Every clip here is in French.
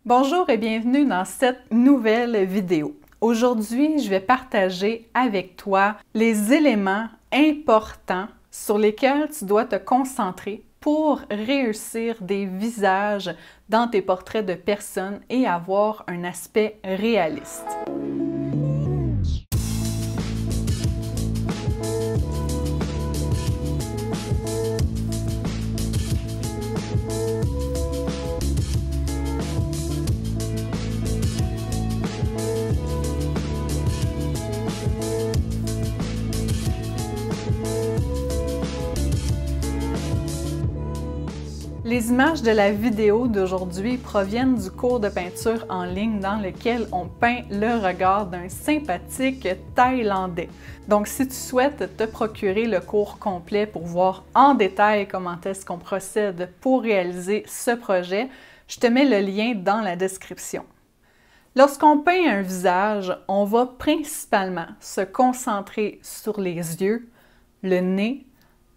Bonjour et bienvenue dans cette nouvelle vidéo. Aujourd'hui, je vais partager avec toi les éléments importants sur lesquels tu dois te concentrer pour réussir des visages dans tes portraits de personnes et avoir un aspect réaliste. Les images de la vidéo d'aujourd'hui proviennent du cours de peinture en ligne dans lequel on peint le regard d'un sympathique Thaïlandais. Donc, si tu souhaites te procurer le cours complet pour voir en détail comment est-ce qu'on procède pour réaliser ce projet, je te mets le lien dans la description. Lorsqu'on peint un visage, on va principalement se concentrer sur les yeux, le nez,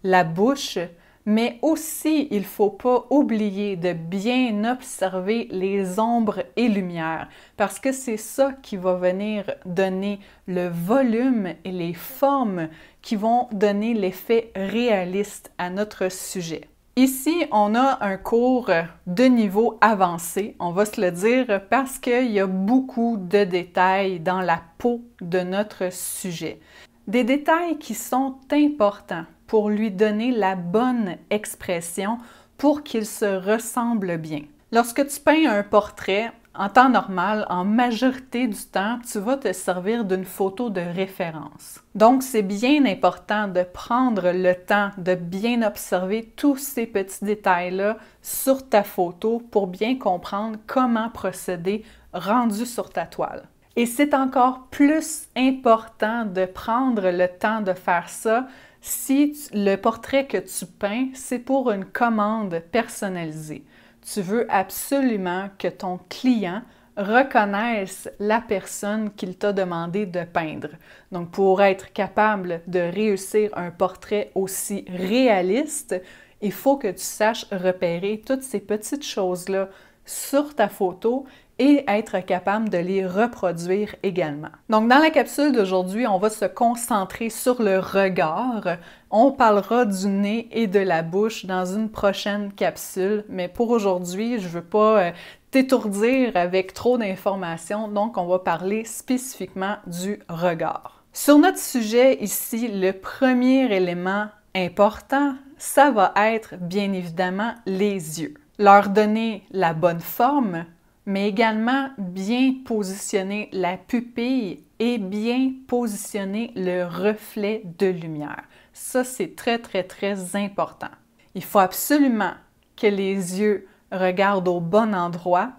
la bouche, mais aussi, il ne faut pas oublier de bien observer les ombres et lumières parce que c'est ça qui va venir donner le volume et les formes qui vont donner l'effet réaliste à notre sujet. Ici, on a un cours de niveau avancé, on va se le dire, parce qu'il y a beaucoup de détails dans la peau de notre sujet. Des détails qui sont importants pour lui donner la bonne expression pour qu'il se ressemble bien. Lorsque tu peins un portrait, en temps normal, en majorité du temps, tu vas te servir d'une photo de référence. Donc, c'est bien important de prendre le temps de bien observer tous ces petits détails-là sur ta photo pour bien comprendre comment procéder rendu sur ta toile. Et c'est encore plus important de prendre le temps de faire ça si le portrait que tu peins, c'est pour une commande personnalisée. Tu veux absolument que ton client reconnaisse la personne qu'il t'a demandé de peindre. Donc, pour être capable de réussir un portrait aussi réaliste, il faut que tu saches repérer toutes ces petites choses-là sur ta photo et être capable de les reproduire également. Donc, dans la capsule d'aujourd'hui, on va se concentrer sur le regard. On parlera du nez et de la bouche dans une prochaine capsule, mais pour aujourd'hui, je ne veux pas t'étourdir avec trop d'informations, donc on va parler spécifiquement du regard. Sur notre sujet ici, le premier élément important, ça va être bien évidemment les yeux. Leur donner la bonne forme, mais également bien positionner la pupille et bien positionner le reflet de lumière. Ça, c'est très, très, très important. Il faut absolument que les yeux regardent au bon endroit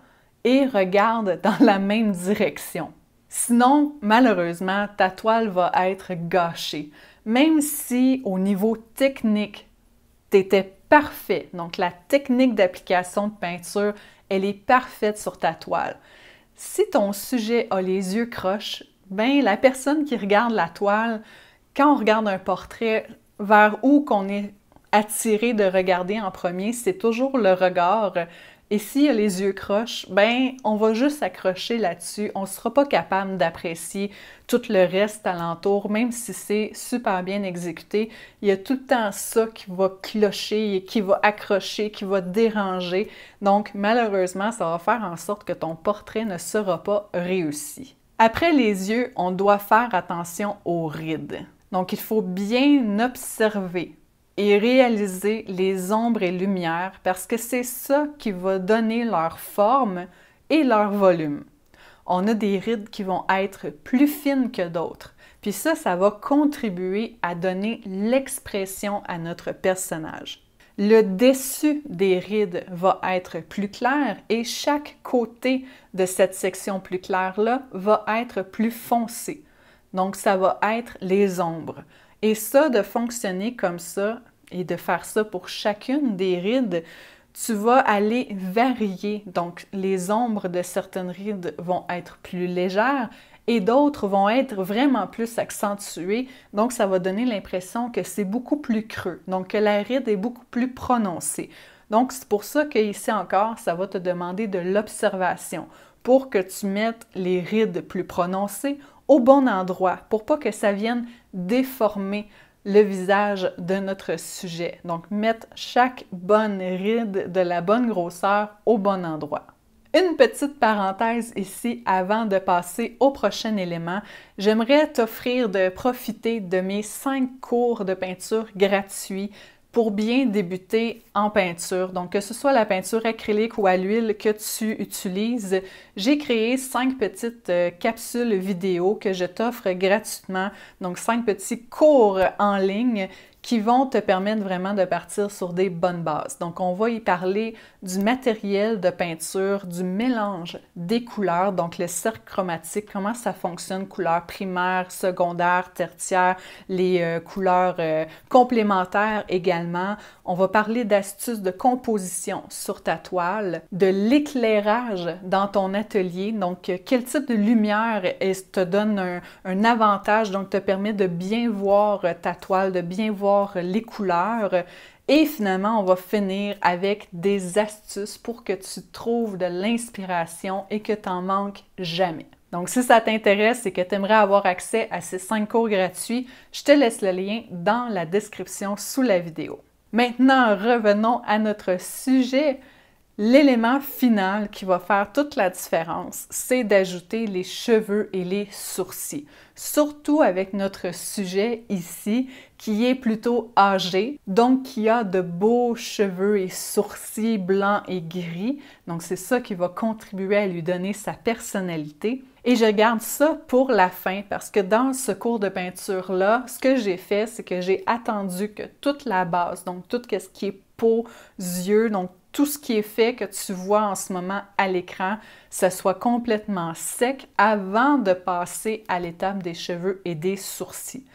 et regardent dans la même direction. Sinon, malheureusement, ta toile va être gâchée. Même si au niveau technique, tu étais parfait, donc la technique d'application de peinture, elle est parfaite sur ta toile. Si ton sujet a les yeux croches, ben la personne qui regarde la toile, quand on regarde un portrait, vers où qu'on est attiré de regarder en premier, c'est toujours le regard. Et s'il y a les yeux croches, ben on va juste s'accrocher là-dessus. On ne sera pas capable d'apprécier tout le reste alentour, même si c'est super bien exécuté. Il y a tout le temps ça qui va clocher, qui va accrocher, qui va déranger. Donc, malheureusement, ça va faire en sorte que ton portrait ne sera pas réussi. Après les yeux, on doit faire attention aux rides. Donc, il faut bien observer et réaliser les ombres et lumières parce que c'est ça qui va donner leur forme et leur volume. On a des rides qui vont être plus fines que d'autres. Puis ça va contribuer à donner l'expression à notre personnage. Le dessus des rides va être plus clair et chaque côté de cette section plus claire-là va être plus foncé. Donc, ça va être les ombres. Et ça, de fonctionner comme ça et de faire ça pour chacune des rides, tu vas aller varier. Donc, les ombres de certaines rides vont être plus légères et d'autres vont être vraiment plus accentuées. Donc, ça va donner l'impression que c'est beaucoup plus creux. Donc, que la ride est beaucoup plus prononcée. Donc, c'est pour ça qu'ici encore, ça va te demander de l'observation pour que tu mettes les rides plus prononcées au bon endroit, pour pas que ça vienne déformer le visage de notre sujet. Donc, mettre chaque bonne ride de la bonne grosseur au bon endroit. Une petite parenthèse ici avant de passer au prochain élément. J'aimerais t'offrir de profiter de mes 5 cours de peinture gratuits pour bien débuter en peinture. Donc, que ce soit la peinture acrylique ou à l'huile que tu utilises, j'ai créé 5 petites capsules vidéo que je t'offre gratuitement. Donc, 5 petits cours en ligne qui vont te permettre vraiment de partir sur des bonnes bases. Donc, on va y parler du matériel de peinture, du mélange des couleurs, donc le cercle chromatique, comment ça fonctionne, couleurs primaires, secondaires, tertiaires, les couleurs complémentaires également. On va parler d'astuces de composition sur ta toile, de l'éclairage dans ton atelier, donc quel type de lumière te donne un avantage, donc te permet de bien voir ta toile, de bien voir les couleurs. Et finalement, on va finir avec des astuces pour que tu trouves de l'inspiration et que tu n'en manques jamais. Donc, si ça t'intéresse et que tu aimerais avoir accès à ces 5 cours gratuits, je te laisse le lien dans la description sous la vidéo. Maintenant, revenons à notre sujet. L'élément final qui va faire toute la différence, c'est d'ajouter les cheveux et les sourcils. Surtout avec notre sujet ici, qui est plutôt âgé, donc qui a de beaux cheveux et sourcils blancs et gris. Donc c'est ça qui va contribuer à lui donner sa personnalité. Et je garde ça pour la fin parce que dans ce cours de peinture-là, ce que j'ai fait, c'est que j'ai attendu que toute la base, donc tout ce qui est peau, yeux, donc tout ce qui est fait que tu vois en ce moment à l'écran, ça soit complètement sec avant de passer à l'étape des cheveux et des sourcils.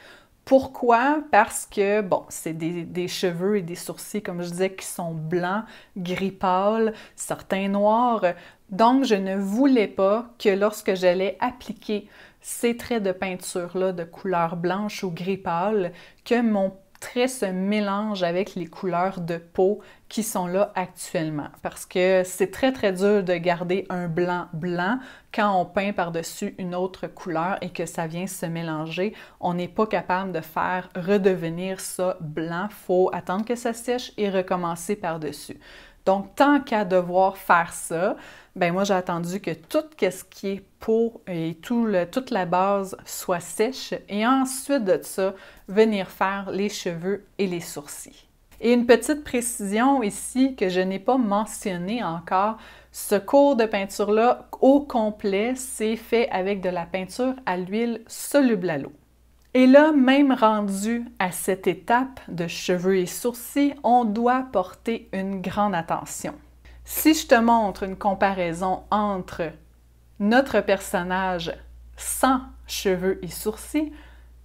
Pourquoi? Parce que, bon, c'est des cheveux et des sourcils, comme je disais, qui sont blancs, gris pâle, certains noirs. Donc, je ne voulais pas que lorsque j'allais appliquer ces traits de peinture-là de couleur blanche ou gris pâle, que mon trait se mélange avec les couleurs de peau qui sont là actuellement. Parce que c'est très, très dur de garder un blanc blanc quand on peint par-dessus une autre couleur et que ça vient se mélanger. On n'est pas capable de faire redevenir ça blanc. Il faut attendre que ça sèche et recommencer par-dessus. Donc, tant qu'à devoir faire ça, ben moi, j'ai attendu que tout ce qui est peau et toute la base soit sèche et ensuite de ça, venir faire les cheveux et les sourcils. Et une petite précision ici que je n'ai pas mentionné encore, ce cours de peinture-là au complet, c'est fait avec de la peinture à l'huile soluble à l'eau. Et là, même rendu à cette étape de cheveux et sourcils, on doit porter une grande attention. Si je te montre une comparaison entre notre personnage sans cheveux et sourcils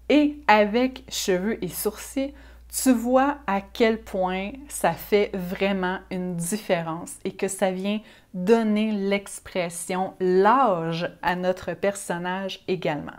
et avec cheveux et sourcils, tu vois à quel point ça fait vraiment une différence et que ça vient donner l'expression, l'âge à notre personnage également.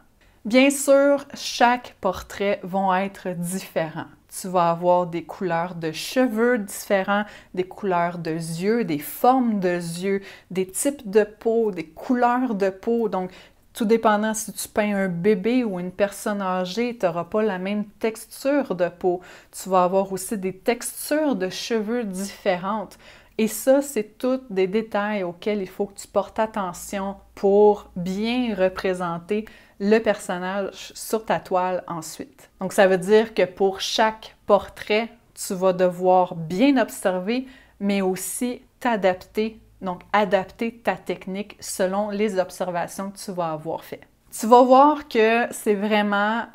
Bien sûr, chaque portrait va être différent. Tu vas avoir des couleurs de cheveux différents, des couleurs de yeux, des formes de yeux, des types de peau, des couleurs de peau. Donc, tout dépendant si tu peins un bébé ou une personne âgée, tu n'auras pas la même texture de peau. Tu vas avoir aussi des textures de cheveux différentes. Et ça, c'est tous des détails auxquels il faut que tu portes attention pour bien représenter le personnage sur ta toile ensuite. Donc, ça veut dire que pour chaque portrait, tu vas devoir bien observer, mais aussi t'adapter, donc adapter ta technique selon les observations que tu vas avoir faites. Tu vas voir que c'est vraiment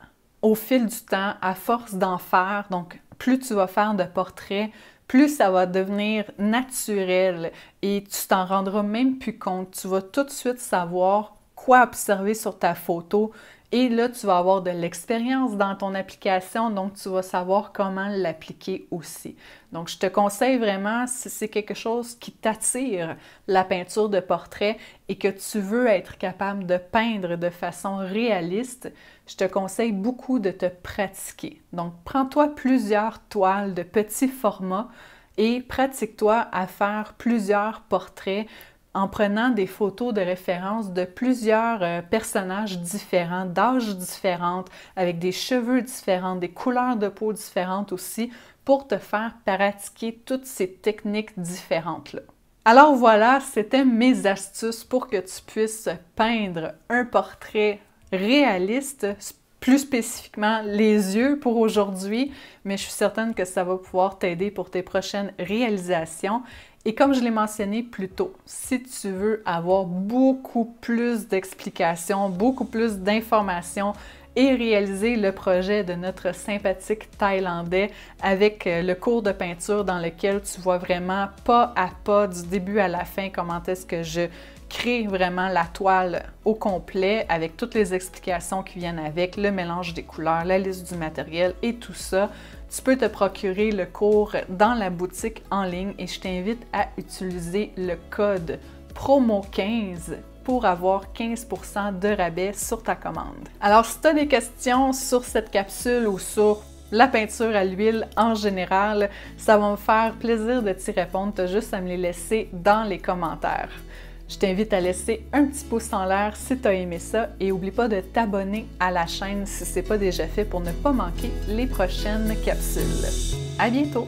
au fil du temps, à force d'en faire, donc plus tu vas faire de portraits, plus ça va devenir naturel et tu t'en rendras même plus compte. Tu vas tout de suite savoir quoi observer sur ta photo et là, tu vas avoir de l'expérience dans ton application, donc tu vas savoir comment l'appliquer aussi. Donc, je te conseille vraiment, si c'est quelque chose qui t'attire, la peinture de portrait et que tu veux être capable de peindre de façon réaliste, je te conseille beaucoup de te pratiquer. Donc, prends-toi plusieurs toiles de petits formats et pratique-toi à faire plusieurs portraits en prenant des photos de référence de plusieurs personnages différents, d'âges différents, avec des cheveux différents, des couleurs de peau différentes aussi, pour te faire pratiquer toutes ces techniques différentes-là. Alors voilà, c'était mes astuces pour que tu puisses peindre un portrait réaliste, plus spécifiquement les yeux pour aujourd'hui, mais je suis certaine que ça va pouvoir t'aider pour tes prochaines réalisations. Et comme je l'ai mentionné plus tôt, si tu veux avoir beaucoup plus d'explications, beaucoup plus d'informations et réaliser le projet de notre sympathique Thaïlandais avec le cours de peinture dans lequel tu vois vraiment pas à pas du début à la fin comment est-ce que je crée vraiment la toile au complet avec toutes les explications qui viennent avec, le mélange des couleurs, la liste du matériel et tout ça. Tu peux te procurer le cours dans la boutique en ligne et je t'invite à utiliser le code PROMO15 pour avoir 15% de rabais sur ta commande. Alors, si tu as des questions sur cette capsule ou sur la peinture à l'huile en général, ça va me faire plaisir de t'y répondre. Tu as juste à me les laisser dans les commentaires. Je t'invite à laisser un petit pouce en l'air si tu as aimé ça et n'oublie pas de t'abonner à la chaîne si ce n'est pas déjà fait pour ne pas manquer les prochaines capsules. À bientôt!